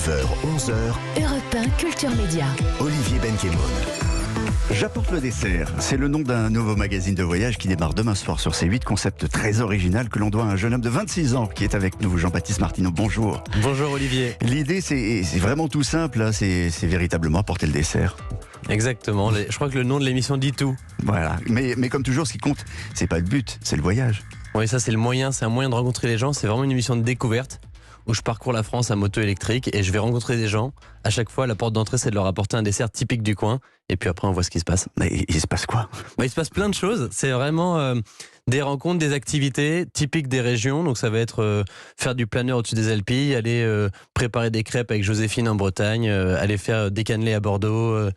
9h, 11h, Europe 1 Culture Média. Olivier Benkemoun. J'apporte le dessert. C'est le nom d'un nouveau magazine de voyage qui démarre demain soir sur C8. Concept très original que l'on doit à un jeune homme de 26 ans qui est avec nous, Jean-Baptiste Martineau. Bonjour. Bonjour Olivier. L'idée, c'est vraiment tout simple. Là. C'est véritablement apporter le dessert. Exactement. Je crois que le nom de l'émission dit tout. Voilà. Mais comme toujours, ce qui compte, c'est pas le but, c'est le voyage. Oui, ça c'est le moyen. C'est un moyen de rencontrer les gens. C'est vraiment une émission de découverte où je parcours la France à moto électrique et je vais rencontrer des gens. À chaque fois, la porte d'entrée, c'est de leur apporter un dessert typique du coin. Et puis après, on voit ce qui se passe. Mais il se passe quoi? Il se passe plein de choses. C'est vraiment des rencontres, des activités typiques des régions. Donc ça va être faire du planeur au-dessus des Alpilles, aller préparer des crêpes avec Joséphine en Bretagne, aller faire des cannelés à Bordeaux,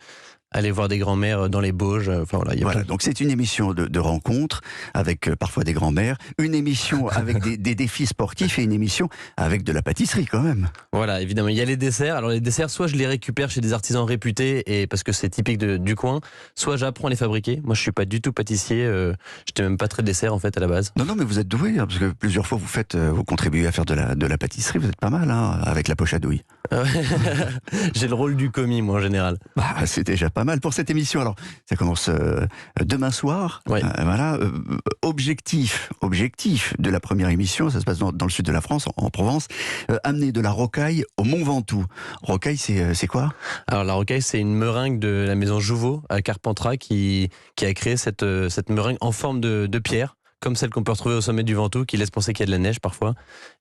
aller voir des grands-mères dans les Bauges. Enfin voilà, donc c'est une émission de rencontres avec parfois des grands-mères, une émission avec des défis sportifs et une émission avec de la pâtisserie quand même. Voilà, évidemment, il y a les desserts. Alors les desserts, soit je les récupère chez des artisans réputés et parce que c'est typique du coin, soit j'apprends à les fabriquer. Moi, je suis pas du tout pâtissier. Je n'étais même pas très dessert en fait à la base. Non, mais vous êtes doué parce que plusieurs fois vous contribuez à faire de la pâtisserie. Vous êtes pas mal avec la poche à douille. J'ai le rôle du commis, moi en général. C'est déjà pas mal pour cette émission. Alors, ça commence demain soir. Ouais. Voilà. Objectif de la première émission, ça se passe dans le sud de la France, en Provence. Amener de la rocaille au Mont Ventoux. Rocaille, c'est quoi? Alors la rocaille, c'est une meringue de la maison Jouveau à Carpentras qui a créé cette meringue en forme de pierre, comme celle qu'on peut retrouver au sommet du Ventoux, qui laisse penser qu'il y a de la neige parfois.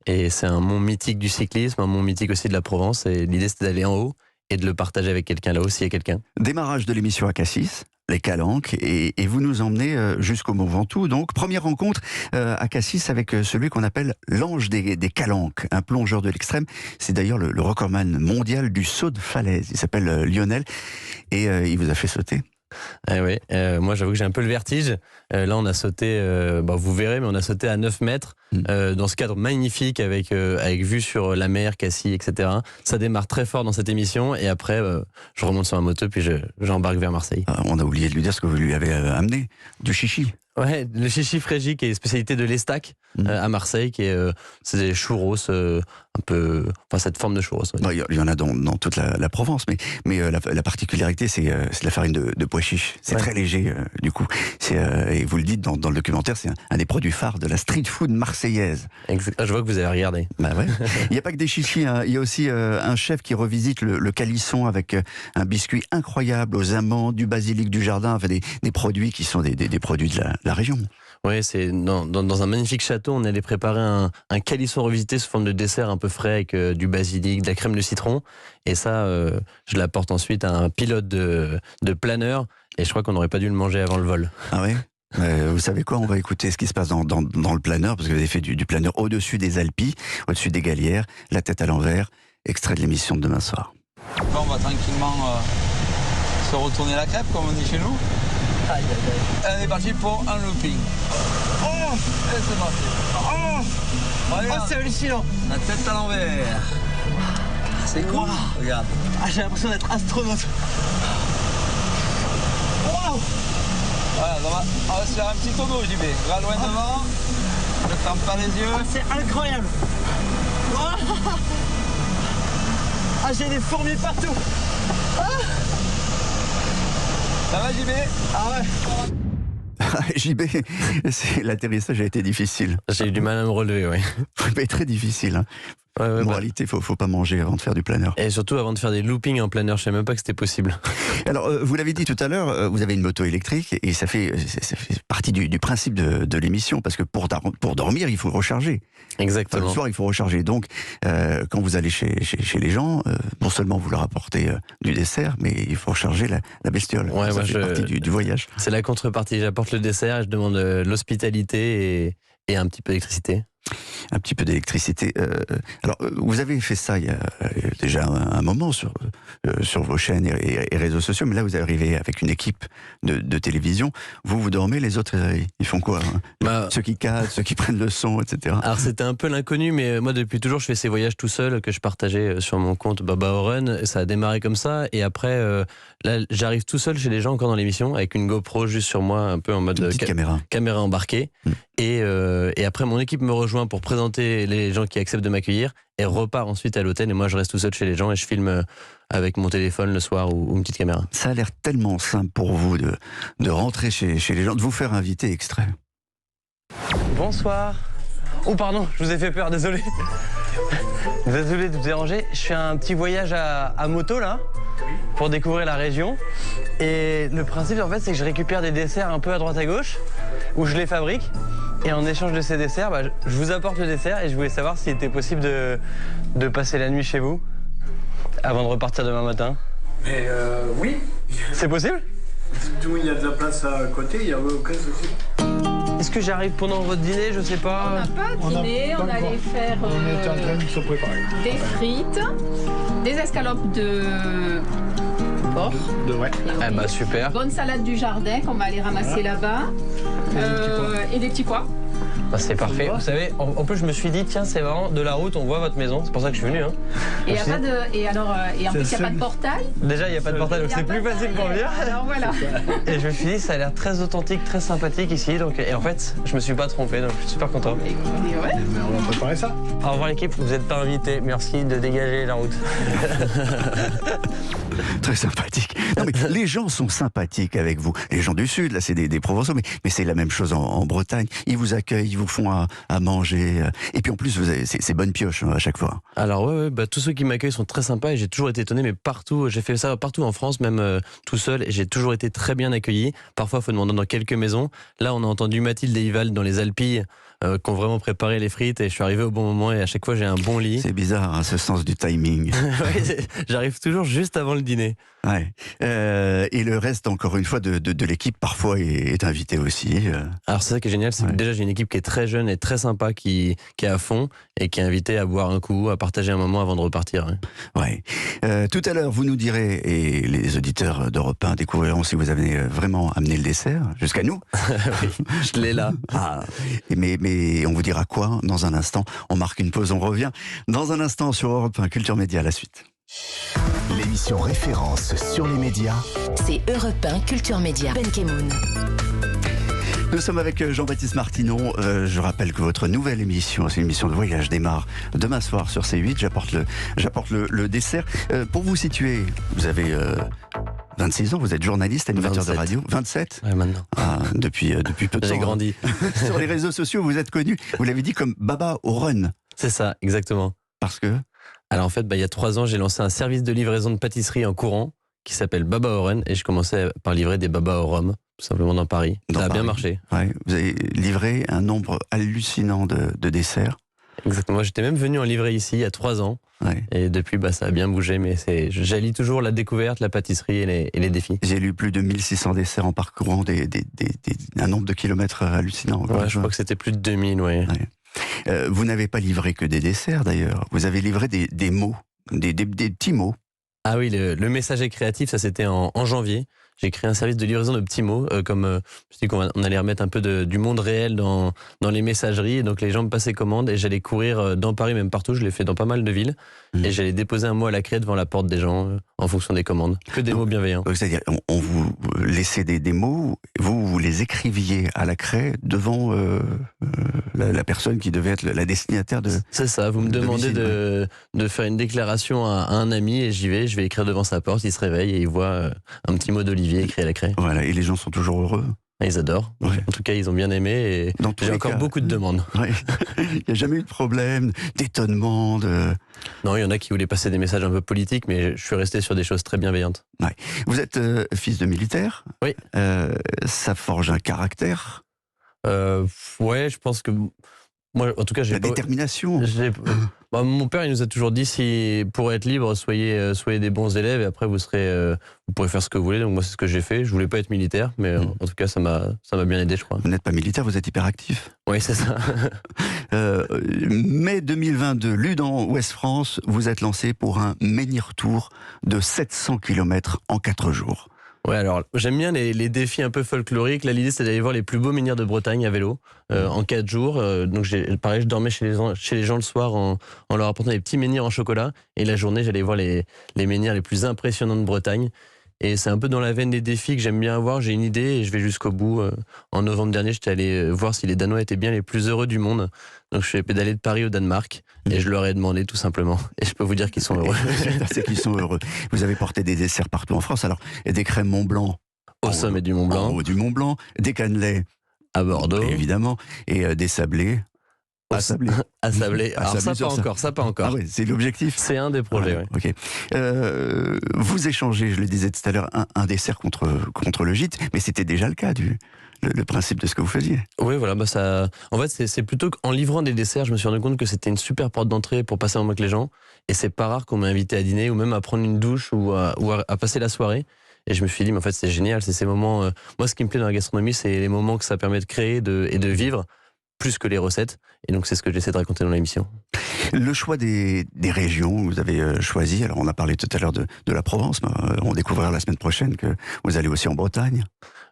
Et c'est un mont mythique du cyclisme, un mont mythique aussi de la Provence. Et l'idée, c'était d'aller en haut et de le partager avec quelqu'un là-haut, s'il y a quelqu'un. Démarrage de l'émission à Cassis, les Calanques, et vous nous emmenez jusqu'au Mont Ventoux. Donc, première rencontre à Cassis avec celui qu'on appelle l'ange des Calanques, un plongeur de l'extrême. C'est d'ailleurs le recordman mondial du saut de falaise. Il s'appelle Lionel, et il vous a fait sauter. Oui, moi j'avoue que j'ai un peu le vertige. Là on a sauté, vous verrez, mais on a sauté à 9 mètres dans ce cadre magnifique avec vue sur la mer, Cassis, etc. Ça démarre très fort dans cette émission et après je remonte sur ma moto puis j'embarque vers Marseille. On a oublié de lui dire ce que vous lui avez amené, du chichi. Ouais, le chichi frégie qui est spécialité de l'Estac à Marseille, c'est des churros un peu, cette forme de churros. Il y en a dans toute la Provence, mais la particularité c'est la farine de pois chiche. C'est très léger du coup. Et vous le dites dans le documentaire, c'est un des produits phares de la street food marseillaise. Je vois que vous avez regardé. Ouais. Il n'y a pas que des chichis, il y a aussi un chef qui revisite le calisson avec un biscuit incroyable aux amandes, du basilic du jardin, des produits qui sont des produits de la région. Oui, c'est dans un magnifique château, on allait préparer un calisson revisité sous forme de dessert un peu frais avec du basilic, de la crème de citron. Et ça, je l'apporte ensuite à un pilote de planeur. Et je crois qu'on n'aurait pas dû le manger avant le vol. Ah oui? Vous savez quoi, on va écouter ce qui se passe dans le planeur, parce que vous avez fait du planeur au-dessus des Alpilles, au-dessus des Galières, la tête à l'envers, extrait de l'émission de demain soir. On va tranquillement se retourner la crêpe, comme on dit chez nous. Aïe, aïe, aïe. On est parti pour un looping. Oh, et c'est parti. Oh, c'est hallucinant. La tête à l'envers. C'est cool. Regarde. J'ai l'impression d'être astronaute. Wow. Voilà, on va se faire un petit tono, JB. Va loin devant. Ne ferme pas les yeux. C'est incroyable. J'ai des fourmis partout. Ça va, JB? Ah ouais. JB, l'atterrissage a été difficile. J'ai eu du mal à me relever, oui. Mais très difficile. Moralité, faut pas manger avant de faire du planeur. Et surtout avant de faire des loopings en planeur, je savais même pas que c'était possible. Alors, vous l'avez dit tout à l'heure, vous avez une moto électrique et ça fait partie du principe de l'émission, parce que pour dormir, il faut recharger. Exactement. Le soir, il faut recharger. Donc, quand vous allez chez les gens, non seulement vous leur apportez du dessert, mais il faut recharger la bestiole. Ouais, ça fait partie du voyage. C'est la contrepartie. J'apporte le dessert, je demande l'hospitalité et un petit peu d'électricité. Un petit peu d'électricité. Alors, vous avez fait ça il y a déjà un moment sur vos chaînes et réseaux sociaux, mais là, vous arrivez avec une équipe de télévision. Vous dormez, les autres, ils font quoi, hein? Ceux qui cadrent, ceux qui prennent le son, etc. Alors, c'était un peu l'inconnu, mais moi, depuis toujours, je fais ces voyages tout seul que je partageais sur mon compte Baba Oren. Ça a démarré comme ça, et après, là, j'arrive tout seul chez les gens encore dans l'émission, avec une GoPro juste sur moi, un peu en mode caméra embarquée. Et après, mon équipe me rejoint rejoint pour présenter les gens qui acceptent de m'accueillir et repart ensuite à l'hôtel. Et moi, je reste tout seul chez les gens et je filme avec mon téléphone le soir ou une petite caméra. Ça a l'air tellement simple pour vous de rentrer chez les gens, de vous faire inviter extrait. Bonsoir. Oh pardon, je vous ai fait peur, désolé. Désolé de vous déranger. Je fais un petit voyage à moto là, pour découvrir la région. Et le principe en fait, c'est que je récupère des desserts un peu à droite à gauche, où je les fabrique. Et en échange de ces desserts, je vous apporte le dessert et je voulais savoir s'il était possible de passer la nuit chez vous, avant de repartir demain matin. Mais oui. C'est possible? D'où il y a de la place à côté, il n'y a aucun souci. Est-ce que j'arrive pendant votre dîner? Je sais pas. On n'a pas dîné, on allait faire On est en train de se préparer. des frites, des escalopes de porc. Ouais. Eh bah super. Bonne salade du jardin qu'on va aller ramasser là-bas. Et des petits pois. Bah, c'est parfait. Vous savez, en plus, je me suis dit, tiens, c'est marrant, de la route, on voit votre maison. C'est pour ça que je suis venu. Hein. Et en plus, il n'y a pas de portail. Déjà, il n'y a pas de portail, donc c'est plus facile pour venir. Alors voilà. Et je me suis dit, ça a l'air très authentique, très sympathique ici. Donc, et en fait, je me suis pas trompé, donc je suis super content. Et ouais. Mais on va préparer ça. Au revoir l'équipe, vous n'êtes pas invités. Merci de dégager la route. Très sympathique. Non mais les gens sont sympathiques avec vous. Les gens du Sud, là c'est des Provençaux, mais c'est la même chose en Bretagne. Ils vous accueillent, ils vous font à manger. Et puis en plus, vous avez c'est bonne pioche à chaque fois. Alors ouais, tous ceux qui m'accueillent sont très sympas et j'ai toujours été étonné, mais partout, j'ai fait ça partout en France, même tout seul, et j'ai toujours été très bien accueilli. Parfois, il faut demander dans quelques maisons. Là, on a entendu Mathilde et Ival dans les Alpilles, qui ont vraiment préparé les frites, et je suis arrivé au bon moment, et à chaque fois, j'ai un bon lit. C'est bizarre, hein, ce sens du timing. Ouais, j'arrive toujours juste avant le dîner. Ouais. Et le reste, encore une fois, de l'équipe, parfois, est invité aussi. Alors c'est ça qui est génial, c'est que déjà j'ai une équipe qui est très jeune et très sympa, qui est à fond et qui est invitée à boire un coup, à partager un moment avant de repartir. Hein. Ouais. Tout à l'heure, vous nous direz, et les auditeurs d'Europe 1 découvriront si vous avez vraiment amené le dessert jusqu'à nous. Oui, je l'ai là. Ah, mais on vous dira quoi dans un instant. On marque une pause, on revient dans un instant sur Europe 1 Culture Média, la suite. L'émission référence sur les médias, c'est Europe 1 Culture Média. Ben Kemoun. Nous sommes avec Jean-Baptiste Martinon. Je rappelle que votre nouvelle émission, c'est une émission de voyage, démarre demain soir sur C8. J'apporte le dessert. Pour vous situer, vous avez 26 ans, vous êtes journaliste, animateur 27. de radio. 27 Ouais, maintenant. Ah, depuis peu de temps. J'ai grandi. Sur les réseaux sociaux, vous êtes connu, vous l'avez dit, comme Baba au Run. C'est ça, exactement. Parce que Alors en fait, il y a 3 ans, j'ai lancé un service de livraison de pâtisserie en courant qui s'appelle Baba au Run, et je commençais par livrer des babas au rhum, tout simplement dans Paris. Dans Ça a bien Paris. marché. Ouais, vous avez livré un nombre hallucinant de desserts. Exactement. J'étais même venu en livrer ici il y a 3 ans. Ouais. Et depuis, ça a bien bougé, mais j'allie toujours la découverte, la pâtisserie et les défis. J'ai lu plus de 1600 desserts en parcourant un nombre de kilomètres hallucinant. Ouais, je crois que c'était plus de 2000, ouais. Vous n'avez pas livré que des desserts d'ailleurs, vous avez livré des mots, des petits mots. Ah oui, le messager créatif, ça c'était en janvier. J'ai créé un service de livraison de petits mots, je me suis dit qu'on allait remettre un peu du monde réel dans les messageries, et donc les gens me passaient commande et j'allais courir dans Paris, même partout, je l'ai fait dans pas mal de villes, et j'allais déposer un mot à la craie devant la porte des gens en fonction des commandes. Que des mots bienveillants. C'est-à-dire, on vous laissait des mots, vous les écriviez à la craie devant la personne qui devait être la destinataire de... C'est ça, vous me demandez de faire une déclaration à un ami, et j'y vais, je vais écrire devant sa porte, il se réveille et il voit un petit mot d'Olivier écrit à la craie. Voilà, et les gens sont toujours heureux. Ils adorent. Ouais. En tout cas, ils ont bien aimé, et j'ai encore beaucoup de demandes. Ouais. Il n'y a jamais eu de problème, d'étonnement, Non, il y en a qui voulaient passer des messages un peu politiques, mais je suis resté sur des choses très bienveillantes. Ouais. Vous êtes fils de militaire. Oui. Ça forge un caractère. Ouais, je pense que... Moi, en tout cas, La détermination. Mon père, il nous a toujours dit, si pour être libre, soyez des bons élèves, et après vous pourrez faire ce que vous voulez. Donc moi, c'est ce que j'ai fait. Je voulais pas être militaire, mais en tout cas, ça m'a bien aidé, je crois. Vous n'êtes pas militaire, vous êtes hyperactif. Oui, c'est ça. Mai 2022, Ludan, Ouest France, vous êtes lancé pour un menhir-tour de 700 km en 4 jours. Ouais, alors j'aime bien les défis un peu folkloriques. Là, l'idée, c'est d'aller voir les plus beaux menhirs de Bretagne à vélo en 4 jours. Donc pareil, je dormais chez les gens le soir en leur apportant des petits menhirs en chocolat. Et la journée, j'allais voir les menhirs les plus impressionnants de Bretagne. Et c'est un peu dans la veine des défis que j'aime bien avoir. J'ai une idée et je vais jusqu'au bout. En novembre dernier, j'étais allé voir si les Danois étaient bien les plus heureux du monde. Donc je suis pédalé de Paris au Danemark et je leur ai demandé tout simplement. Et je peux vous dire qu'ils sont heureux. C'est qu'ils sont heureux. Vous avez porté des desserts partout en France. Alors, des crèmes Mont Blanc. Au sommet du Mont Blanc. En haut du Mont Blanc. Des cannelés. À Bordeaux. Évidemment. Et des sablés. À Sablé. À Sablé. Alors ça pas encore. Ah oui, c'est l'objectif. C'est un des projets, Ok. Vous échangez, je le disais tout à l'heure, un dessert contre le gîte, mais c'était déjà le cas le principe de ce que vous faisiez. Oui, voilà, en fait, c'est plutôt qu'en livrant des desserts, je me suis rendu compte que c'était une super porte d'entrée pour passer un moment avec les gens. Et c'est pas rare qu'on m'ait invité à dîner ou même à prendre une douche ou à passer la soirée. Et je me suis dit, mais en fait, c'est génial, c'est ces moments. Moi, ce qui me plaît dans la gastronomie, c'est les moments que ça permet de créer et de vivre, plus que les recettes. Et donc, c'est ce que j'essaie de raconter dans l'émission. Le choix des régions, vous avez choisi, alors on a parlé tout à l'heure de la Provence, mais on découvrira la semaine prochaine que vous allez aussi en Bretagne.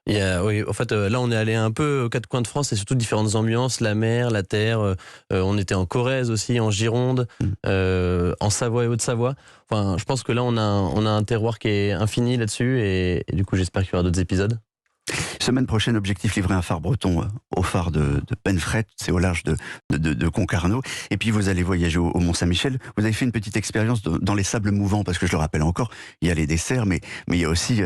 Oui, en fait, là, on est allé un peu aux quatre coins de France, et surtout différentes ambiances, la mer, la terre. On était en Corrèze aussi, en Gironde, en Savoie et Haute-Savoie. Enfin, je pense que là, on a un terroir qui est infini là-dessus, et du coup, j'espère qu'il y aura d'autres épisodes. Semaine prochaine, objectif livrer un phare breton au phare de Penfret, c'est au large de Concarneau. Et puis vous allez voyager au Mont-Saint-Michel. Vous avez fait une petite expérience dans les sables mouvants, parce que je le rappelle encore, il y a les desserts, mais il y a aussi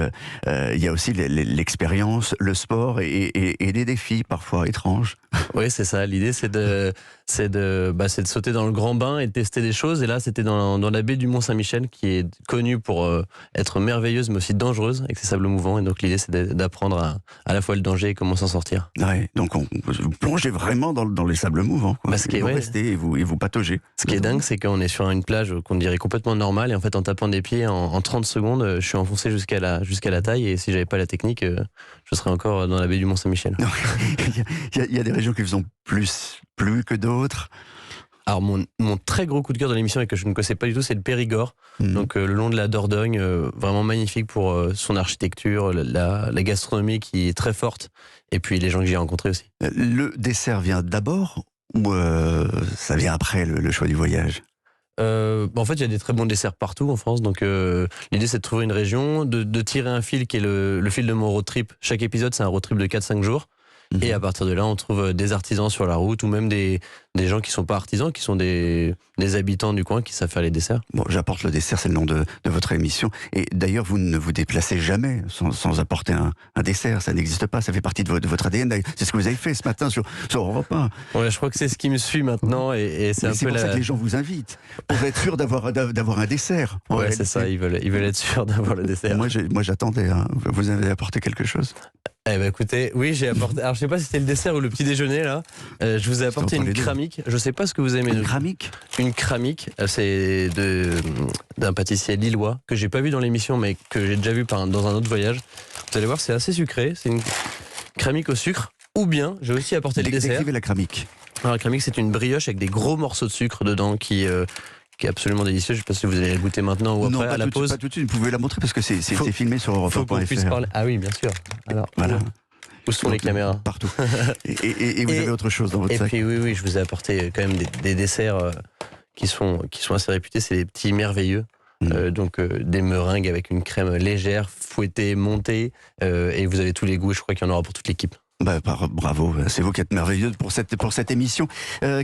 l'expérience, le sport et des défis parfois étranges. Oui, c'est ça. L'idée, c'est de sauter dans le grand bain et de tester des choses. Et là, c'était dans la baie du Mont-Saint-Michel, qui est connue pour être merveilleuse, mais aussi dangereuse, avec ses sables mouvants. Et donc l'idée, c'est d'apprendre à la fois le danger et comment s'en sortir. Ouais, donc vous plongez vraiment dans les sables mouvants. Quoi. Vous restez et vous pataugez. Ce qui est dingue, c'est qu'on est sur une plage qu'on dirait complètement normale, et en fait, en tapant des pieds, en 30 secondes, je suis enfoncé jusqu'à la taille, et si j'avais pas la technique, je serais encore dans la baie du Mont-Saint-Michel. Il y a des régions qui vous ont plus que d'autres. Alors mon très gros coup de cœur de l'émission, et que je ne connaissais pas du tout, c'est le Périgord. Donc le long de la Dordogne, vraiment magnifique pour son architecture, la gastronomie qui est très forte, et puis les gens que j'ai rencontrés aussi. Le dessert vient d'abord ou ça vient après le choix du voyage? En fait, il y a des très bons desserts partout en France, donc l'idée, c'est de trouver une région, de tirer un fil qui est le fil de mon road trip. Chaque épisode, c'est un road trip de 4-5 jours. Et à partir de là, on trouve des artisans sur la route, ou même des gens qui sont pas artisans, qui sont des habitants du coin qui savent faire les desserts. Bon, j'apporte le dessert, c'est le nom de votre émission. Et d'ailleurs, vous ne vous déplacez jamais sans apporter un dessert. Ça n'existe pas, ça fait partie de votre ADN. C'est ce que vous avez fait ce matin sur Europe 1. Ouais, je crois que c'est ce qui me suit maintenant, et c'est un peu pour ça que les gens vous invitent, pour être sûr d'avoir un dessert. Ouais, c'est ça, ils veulent être sûrs d'avoir le dessert. Moi j'attendais, hein. Vous avez apporté quelque chose? Eh ben écoutez, oui, j'ai apporté. Alors je sais pas si c'était le dessert ou le petit déjeuner là. Je vous ai apporté une cramique. Je sais pas ce que vous aimez. Une cramique? Une cramique, c'est d'un pâtissier lillois que j'ai pas vu dans l'émission, mais que j'ai déjà vu dans un autre voyage. Vous allez voir, c'est assez sucré. C'est une cramique au sucre. Ou bien, j'ai aussi apporté le dessert. Décrivez la cramique. Alors la cramique, c'est une brioche avec des gros morceaux de sucre dedans qui est absolument délicieux. Je ne sais pas si vous allez la goûter maintenant ou après, à la pause. Pas tout de suite, vous pouvez la montrer parce que c'est filmé sur Europe 1.fr. Ah oui, bien sûr. Alors, voilà. Où sont les caméras? Partout. Et vous avez autre chose dans votre sac? Et puis oui, je vous ai apporté quand même des desserts qui sont assez réputés. C'est des petits merveilleux. Donc des meringues avec une crème légère, fouettée, montée. Et vous avez tous les goûts. Je crois qu'il y en aura pour toute l'équipe. Bravo, c'est vous qui êtes merveilleuse pour cette émission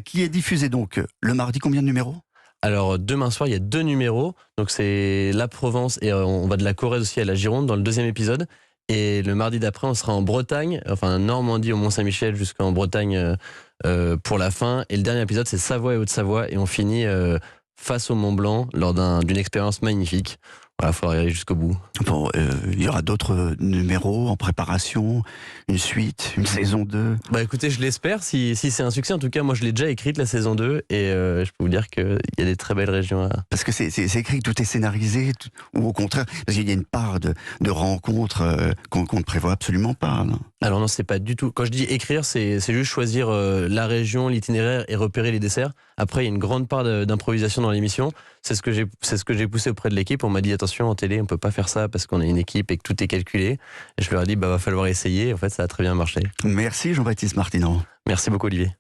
qui est diffusée donc le mardi. Combien de numéros? Alors demain soir, il y a 2 numéros. Donc c'est la Provence, et on va de la Corrèze aussi à la Gironde dans le 2e épisode. Et le mardi d'après, on sera en Bretagne, enfin Normandie au Mont-Saint-Michel jusqu'en Bretagne pour la fin. Et le dernier épisode, c'est Savoie et Haute-Savoie, et on finit face au Mont Blanc lors d'une expérience magnifique. Voilà, il faudra y aller jusqu'au bout. Bon, il y aura d'autres numéros en préparation, une suite, une saison 2. Écoutez, je l'espère, si c'est un succès. En tout cas, moi je l'ai déjà écrite, la saison 2, et je peux vous dire qu'il y a des très belles régions. Parce que c'est écrit, tout est scénarisé, ou au contraire, parce qu'il y a une part de rencontres qu'on ne prévoit absolument pas. Non? Alors non, c'est pas du tout. Quand je dis écrire, c'est juste choisir la région, l'itinéraire et repérer les desserts. Après, il y a une grande part d'improvisation dans l'émission. C'est ce que j'ai poussé auprès de l'équipe. On m'a dit attention, en télé, on peut pas faire ça parce qu'on est une équipe et que tout est calculé. Et je leur ai dit va falloir essayer. En fait, ça a très bien marché. Merci Jean-Baptiste Martineau. Merci beaucoup Olivier.